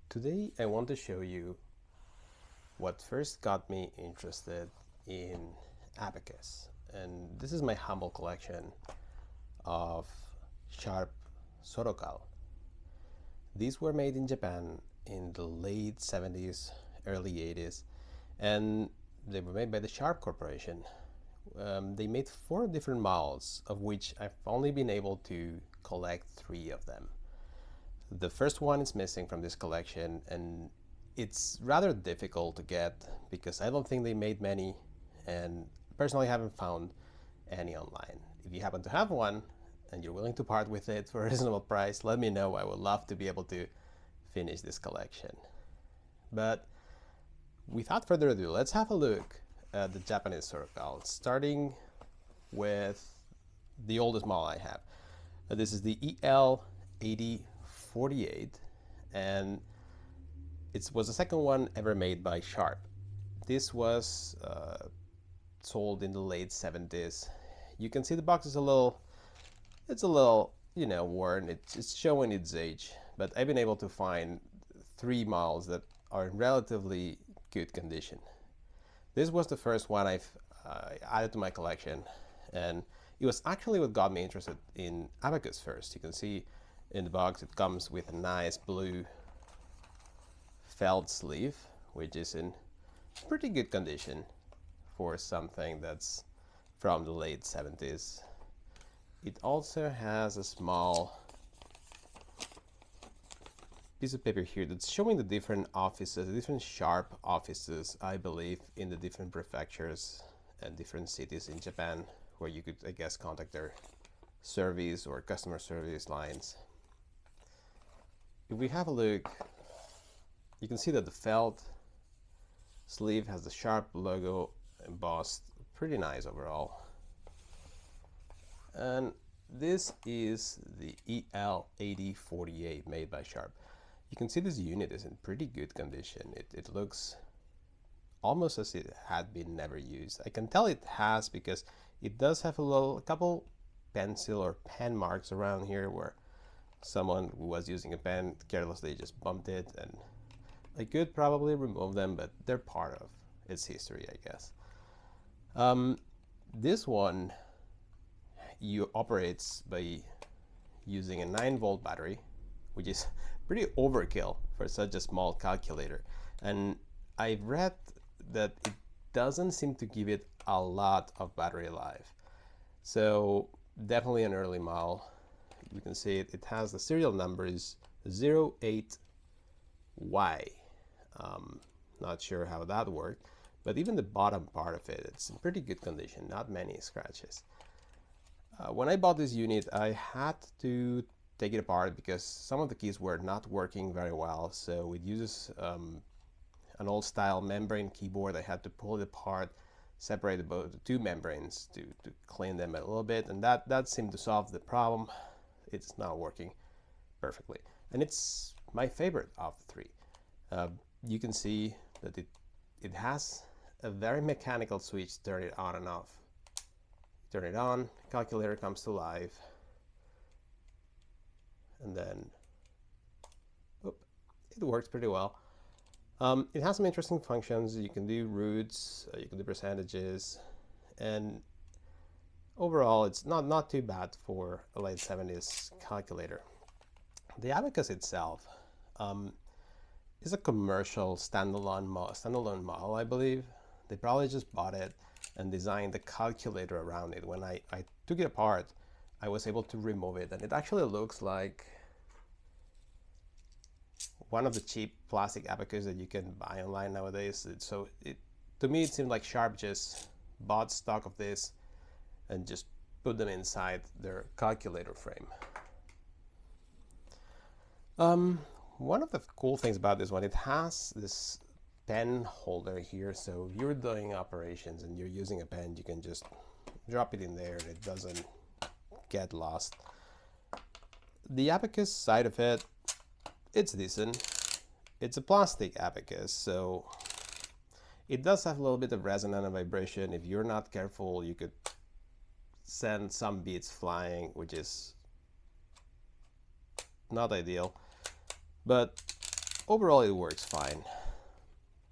Today I want to show you what first got me interested in abacus, and this is my humble collection of Sharp Sorocal. These were made in Japan in the late 70s, early 80s, and they were made by the Sharp Corporation. They made 4 different models, of which I've only been able to collect 3 of them. The first one is missing from this collection, and it's rather difficult to get because I don't think they made many, and personally haven't found any online. If you happen to have one and you're willing to part with it for a reasonable price, let me know. I would love to be able to finish this collection. But without further ado, let's have a look at the Japanese Sorocal, starting with the oldest model I have. This is the EL8048, and it was the second one ever made by Sharp. This was sold in the late 70s. You can see the box is a little, worn. It's showing its age, but I've been able to find 3 models that are in relatively good condition. This was the first one I've added to my collection, and it was actually what got me interested in abacus first. You can see in the box it comes with a nice blue felt sleeve, which is in pretty good condition for something that's from the late 70s. It also has a small piece of paper here that's showing the different offices, the different Sharp offices, I believe, in the different prefectures and different cities in Japan, where you could, I guess, contact their service or customer service lines. If we have a look, you can see that the felt sleeve has the Sharp logo embossed. Pretty nice overall. And this is the EL8048 made by Sharp. You can see this unit is in pretty good condition. It looks almost as it had been never used. I can tell it has because it does have a couple pencil or pen marks around here where someone who was using a pen carelessly just bumped it, and I could probably remove them, but they're part of its history, I guess. This one operates by using a 9-volt battery, which is pretty overkill for such a small calculator. And I've read that it doesn't seem to give it a lot of battery life. So definitely an early model. You can see it has the serial number is 08Y. Not sure how that worked, but even the bottom part of it, it's in pretty good condition, not many scratches. When I bought this unit, I had to take it apart because some of the keys were not working very well. So it uses an old style membrane keyboard. I had to pull it apart, separate the 2 membranes to clean them a little bit, and that seemed to solve the problem. It's now working perfectly, and it's my favorite of the 3. You can see that it has a very mechanical switch to turn it on and off. Turn it on, calculator comes to life, and then it works pretty well. It has some interesting functions. You can do roots, you can do percentages, and overall it's not too bad for a late 70s calculator. The abacus itself is a commercial standalone model, I believe. They probably just bought it and designed the calculator around it. When I took it apart, I was able to remove it, and it actually looks like one of the cheap plastic abacus that you can buy online nowadays. To me, it seemed like Sharp just bought stock of this and just put them inside their calculator frame. One of the cool things about this one, it has this pen holder here, so if you're doing operations and you're using a pen, you can just drop it in there and it doesn't get lost. The abacus side of it, it's decent. It's a plastic abacus, so it does have a little bit of resonance and vibration. If you're not careful, you could send some beats flying, which is not ideal, but overall it works fine.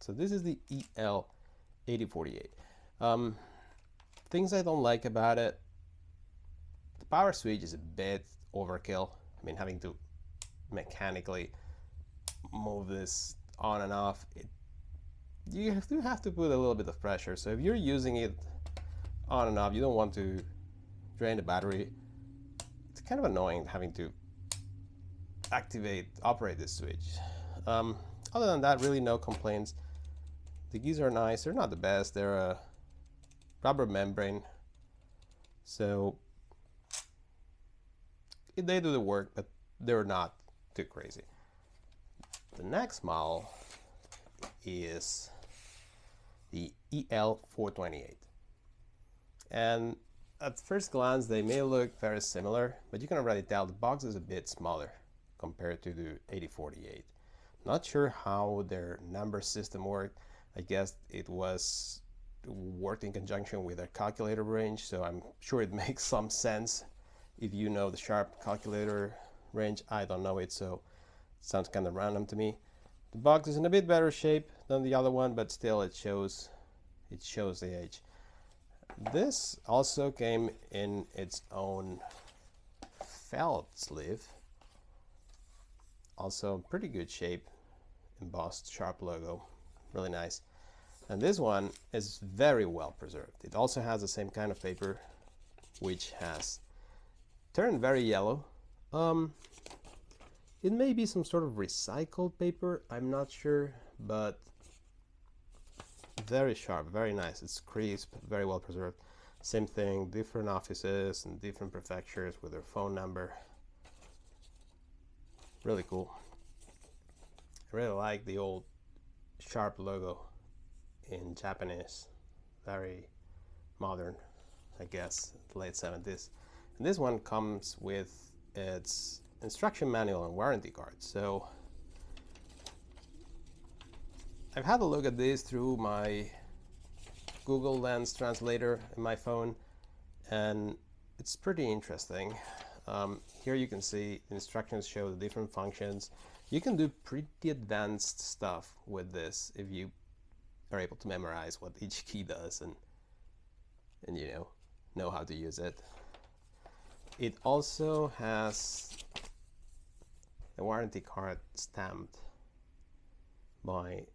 So this is the EL8048. Things I don't like about it: the power switch is a bit overkill. I mean, having to mechanically move this on and off, you have to put a little bit of pressure. So if you're using it on and off, you don't want to drain the battery. It's kind of annoying having to operate this switch. Other than that, really no complaints. The keys are nice. They're not the best. They're a rubber membrane, so they do the work, but they're not too crazy. The next model is the EL428, and at first glance they may look very similar, but you can already tell the box is a bit smaller compared to the 8048. Not sure how their number system worked. I guess it worked in conjunction with a calculator range, so I'm sure it makes some sense. If you know the Sharp calculator range, I don't know it, so it sounds kind of random to me. The box is in a bit better shape than the other one, but still it shows the age. This also came in its own felt sleeve, also pretty good shape, embossed Sharp logo, really nice. And this one is very well preserved. It also has the same kind of paper, which has turned very yellow. It may be some sort of recycled paper, I'm not sure, but very sharp, very nice. It's crisp, very well preserved. Same thing, different offices and different prefectures with their phone number. Really cool. I really like the old Sharp logo in Japanese. Very modern, I guess, late 70s. And this one comes with its instruction manual and warranty card. So I've had a look at this through my Google Lens translator in my phone, and it's pretty interesting. Here you can see the instructions show the different functions. You can do pretty advanced stuff with this if you are able to memorize what each key does and you know how to use it. It also has a warranty card stamped by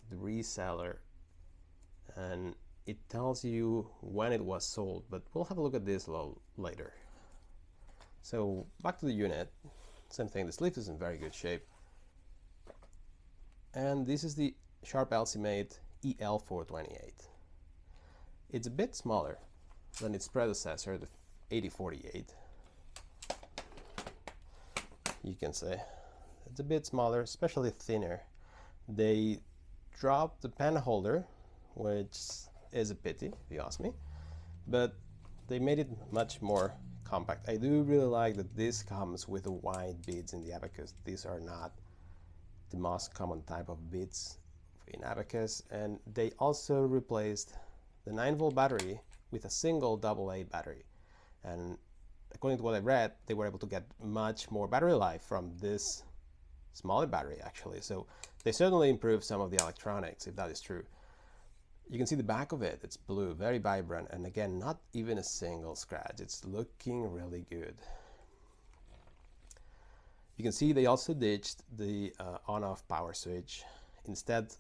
the reseller, and it tells you when it was sold, but we'll have a look at this a little later. So back to the unit, same thing, the sleeve is in very good shape. And this is the Sharp Elsimate EL428. It's a bit smaller than its predecessor, the 8048. You can say it's a bit smaller, especially thinner. They dropped the pen holder, which is a pity if you ask me, but they made it much more compact. I do really like that this comes with the wide beads in the abacus. These are not the most common type of beads in abacus, and they also replaced the 9-volt battery with a single AA battery. And according to what I read, they were able to get much more battery life from this smaller battery, actually. So they certainly improved some of the electronics, if that is true. You can see the back of it. It's blue, very vibrant, and again, not even a single scratch. It's looking really good. You can see they also ditched the on-off power switch. Instead,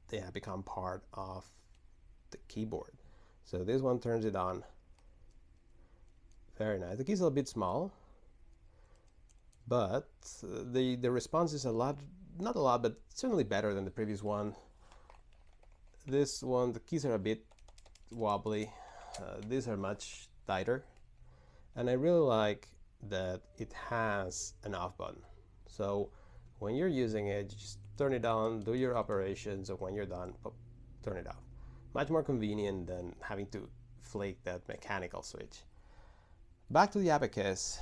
they have become part of the keyboard. So this one turns it on. Very nice. The keys are a bit small, but the response is a lot, not a lot, but certainly better than the previous one. This one, the keys are a bit wobbly. These are much tighter, and I really like that it has an off button. So when you're using it, you just turn it on, do your operations, and when you're done, turn it off. Much more convenient than having to flake that mechanical switch. Back to the abacus.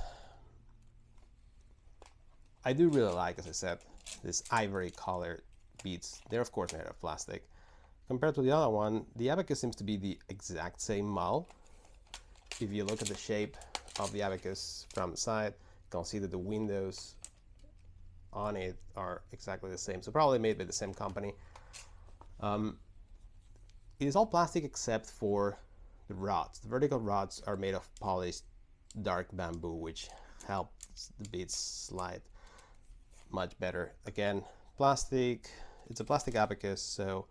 I do really like, as I said, this ivory colored beads. They're of course made of plastic. Compared to the other one, the abacus seems to be the exact same model, if you look at the shape of the abacus from the side, you can see that the windows on it are exactly the same. So probably made by the same company. It is all plastic except for the rods. The vertical rods are made of polished dark bamboo, which helps the beads slide much better. Again, plastic, it's a plastic abacus, so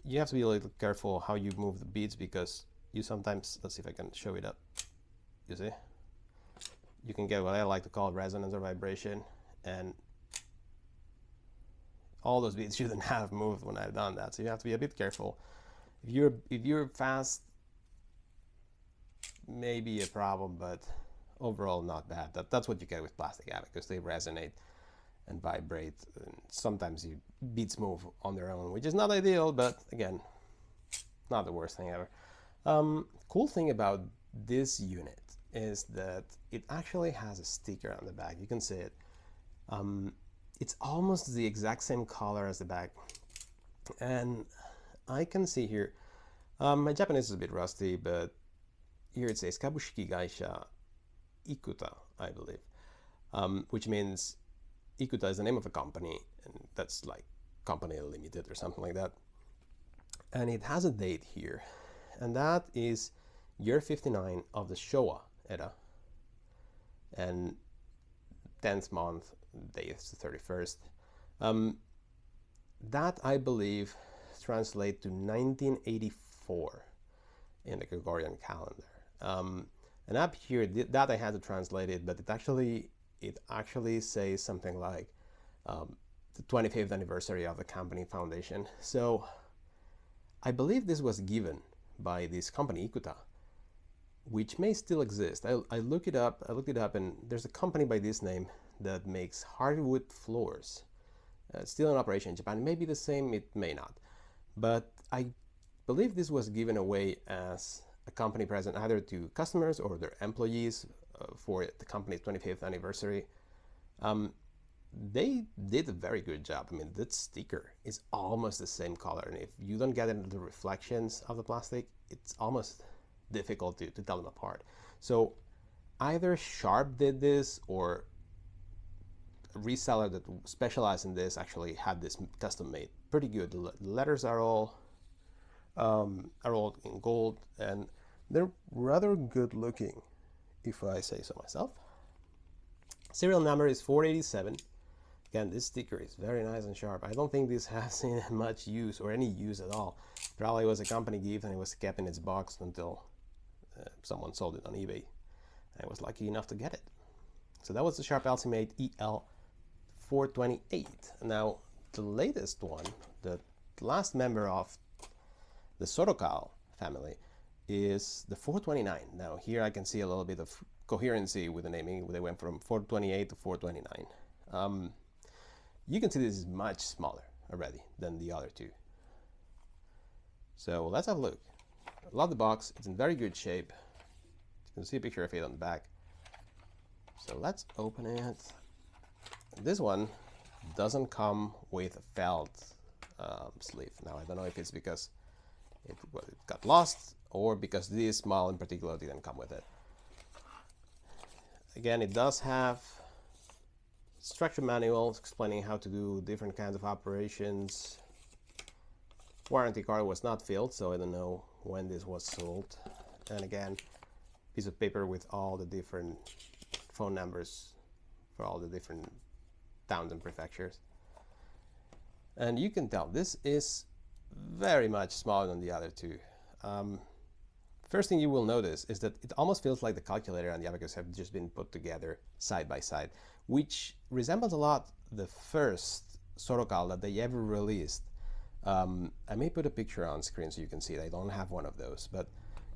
you have to be a little careful how you move the beads, because you sometimes, let's see if I can show it up, you see? You can get what I like to call resonance or vibration, and all those beads shouldn't have moved when I've done that, so you have to be a bit careful. If you're fast, maybe a problem, but overall not bad. That's what you get with plastic abacus. They resonate and vibrate, and sometimes beads move on their own, which is not ideal, but again, not the worst thing ever. Cool thing about this unit is that it actually has a sticker on the back. You can see it. It's almost the exact same color as the back, and I can see here, my Japanese is a bit rusty, but here it says Kabushiki Gaisha Ikuta, I believe, which means Ikuta is the name of a company, and that's like company limited or something like that. And it has a date here, and that is year 59 of the Showa era, and 10th month, day is the 31st. That, I believe, translates to 1984 in the Gregorian calendar. And up here, that I had to translate it, but it actually says something like the 25th anniversary of the company foundation. So I believe this was given by this company, Ikuta, which may still exist. I looked it up, and there's a company by this name that makes hardwood floors. Still in operation in Japan. It may be the same, it may not. But I believe this was given away as a company present either to customers or their employees for the company's 25th anniversary. They did a very good job. I mean, that sticker is almost the same color, and if you don't get into the reflections of the plastic, it's almost difficult to tell them apart. So either Sharp did this, or a reseller that specialized in this actually had this custom made. Pretty good. The letters are all in gold, and they're rather good looking, if I say so myself. Serial number is 487. Again, this sticker is very nice and sharp. I don't think this has seen much use, or any use at all. Probably was a company gift, and it was kept in its box until someone sold it on eBay. I was lucky enough to get it. So that was the Sharp Elsimate EL428. Now, the latest one, the last member of the Sorocal family, is the 429. Now, here I can see a little bit of coherency with the naming. They went from 428 to 429. You can see this is much smaller already than the other two. So let's have a look. I love the box. It's in very good shape. You can see a picture of it on the back. So let's open it. This one doesn't come with a felt sleeve. Now, I don't know if it's because it got lost, or because this model in particular didn't come with it. Again, it does have structure manuals explaining how to do different kinds of operations. Warranty card was not filled, so I don't know when this was sold. And again, piece of paper with all the different phone numbers for all the different towns and prefectures. And you can tell this is very much smaller than the other two. First thing you will notice is that it almost feels like the calculator and the abacus have just been put together side by side, which resembles a lot the first Sorocal that they ever released. I may put a picture on screen so you can see it. I don't have one of those, but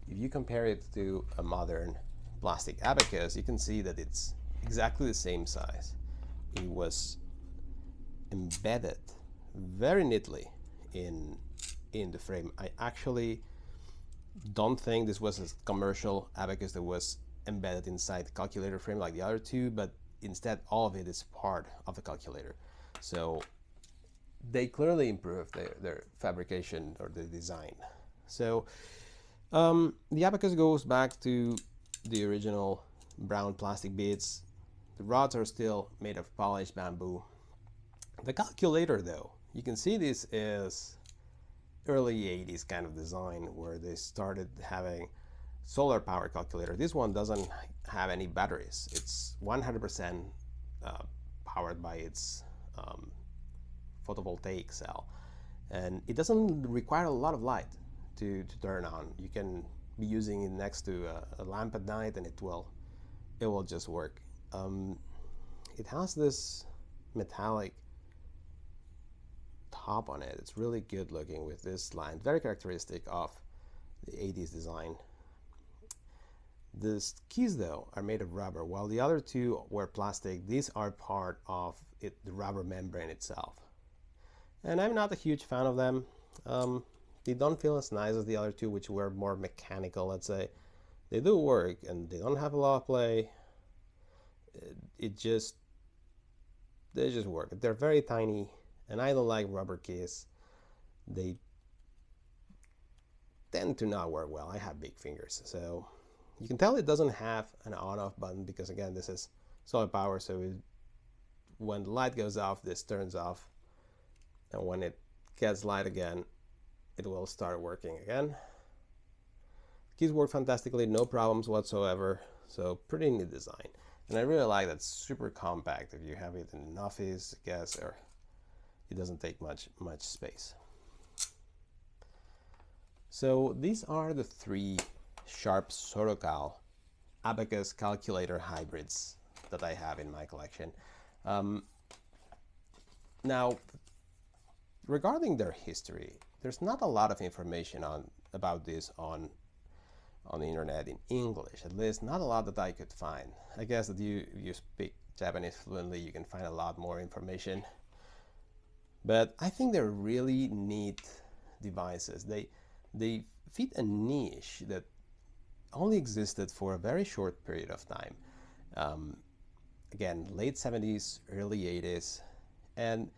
if you compare it to a modern plastic abacus, you can see that it's exactly the same size. It was embedded very neatly in the frame. I actually don't think this was a commercial abacus that was embedded inside the calculator frame like the other two, but instead all of it is part of the calculator. So they clearly improved their fabrication or the design. So The abacus goes back to the original brown plastic beads. The rods are still made of polished bamboo. The calculator, though, you can see this is early 80s kind of design where they started having solar power calculator. This one doesn't have any batteries. It's 100% powered by its photovoltaic cell, and it doesn't require a lot of light to turn on. You can be using it next to a lamp at night and it will just work. It has this metallic top on it. It's really good looking with this line, very characteristic of the 80s design. The keys, though, are made of rubber, while the other two were plastic. These are part of the rubber membrane itself, and I'm not a huge fan of them. They don't feel as nice as the other two, which were more mechanical, let's say. They do work and they don't have a lot of play. They just work. They're very tiny, and I don't like rubber keys. They tend to not work well. I have big fingers, so you can tell it doesn't have an on-off button because, again, this is solar power, so when the light goes off, this turns off, and when it gets light again, it will start working again. Keys work fantastically, no problems whatsoever, so pretty neat design. And I really like that it's super compact if you have it in an office, I guess, or it doesn't take much space. So these are the 3 Sharp Sorocal abacus-calculator hybrids that I have in my collection. Now, regarding their history, there's not a lot of information about this on the internet in English, at least not a lot that I could find. I guess that if you speak Japanese fluently, you can find a lot more information. But I think they're really neat devices. They fit a niche that only existed for a very short period of time. Again, late 70s, early 80s. And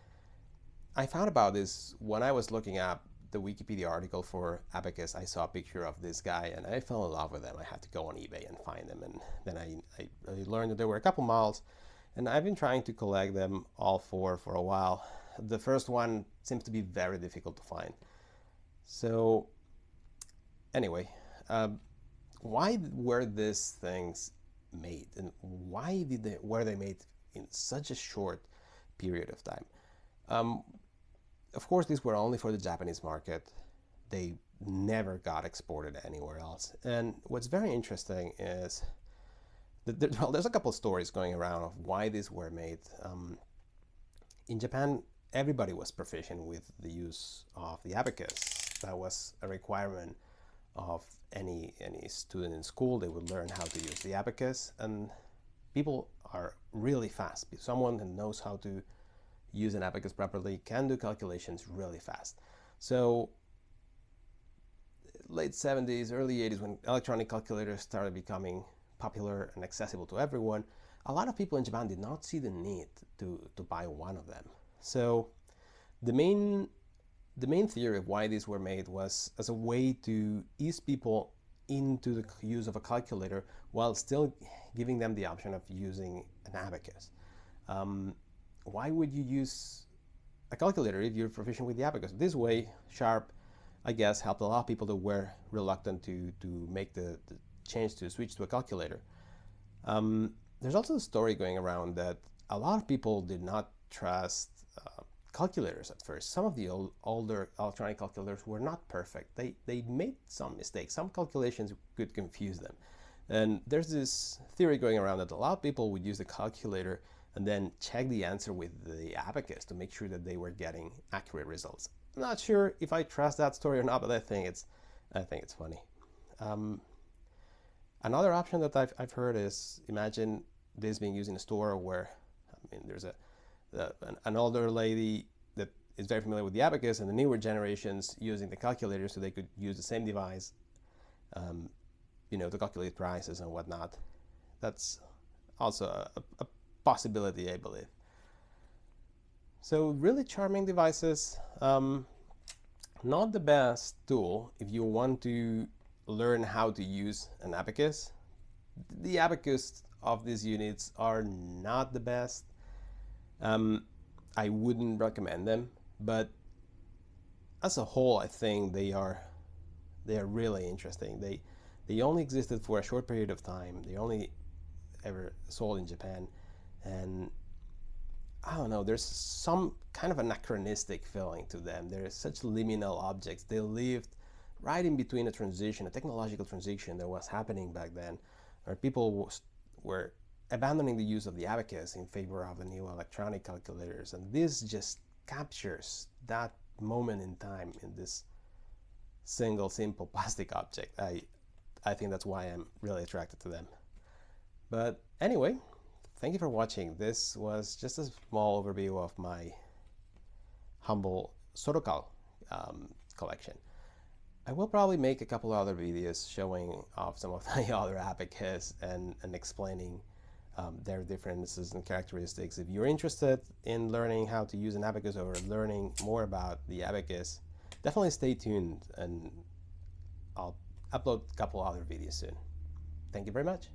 I found about this when I was looking up the Wikipedia article for Abacus. I saw a picture of this guy and I fell in love with them. I had to go on eBay and find them, and then I learned that there were a couple models, and I've been trying to collect them all 4 for a while. The first one seems to be very difficult to find. So anyway, why were these things made, and why were they made in such a short period of time? Of course, these were only for the Japanese market. They never got exported anywhere else. And what's very interesting is that there's a couple of stories going around of why these were made. In Japan, everybody was proficient with the use of the abacus. That was a requirement of any student in school. They would learn how to use the abacus, and people are really fast. Someone who knows how to use an abacus properly can do calculations really fast. So late 70s, early 80s, when electronic calculators started becoming popular and accessible to everyone, a lot of people in Japan did not see the need to buy one of them. So the main theory of why these were made was as a way to ease people into the use of a calculator while still giving them the option of using an abacus. Why would you use a calculator if you're proficient with the abacus? This way, Sharp, I guess, helped a lot of people that were reluctant to make the change to switch to a calculator. There's also a story going around that a lot of people did not trust calculators at first. Some of the older electronic calculators were not perfect. They made some mistakes. Some calculations could confuse them. And there's this theory going around that a lot of people would use the calculator and then check the answer with the abacus to make sure that they were getting accurate results. I'm not sure if I trust that story or not, but I think it's funny. Another option that I've heard is, imagine this being used in a store where, there's an older lady that is very familiar with the abacus, and the newer generations using the calculator so they could use the same device, to calculate prices and whatnot. That's also a possibility, I believe. So really charming devices. Not the best tool if you want to learn how to use an abacus. The abacus of these units are not the best. I wouldn't recommend them, but as a whole, I think they are really interesting. They only existed for a short period of time. They only ever sold in Japan, and I don't know, there's some kind of anachronistic feeling to them. They're such liminal objects. They lived right in between a transition, a technological transition that was happening back then, where people were abandoning the use of the abacus in favor of the new electronic calculators. And this just captures that moment in time in this single simple plastic object. I think that's why I'm really attracted to them. But anyway, thank you for watching. This was just a small overview of my humble Sorocal collection. I will probably make a couple other videos showing off some of my other abacus and explaining their differences and characteristics. If you're interested in learning how to use an abacus or learning more about the abacus, definitely stay tuned, and I'll upload a couple other videos soon. Thank you very much.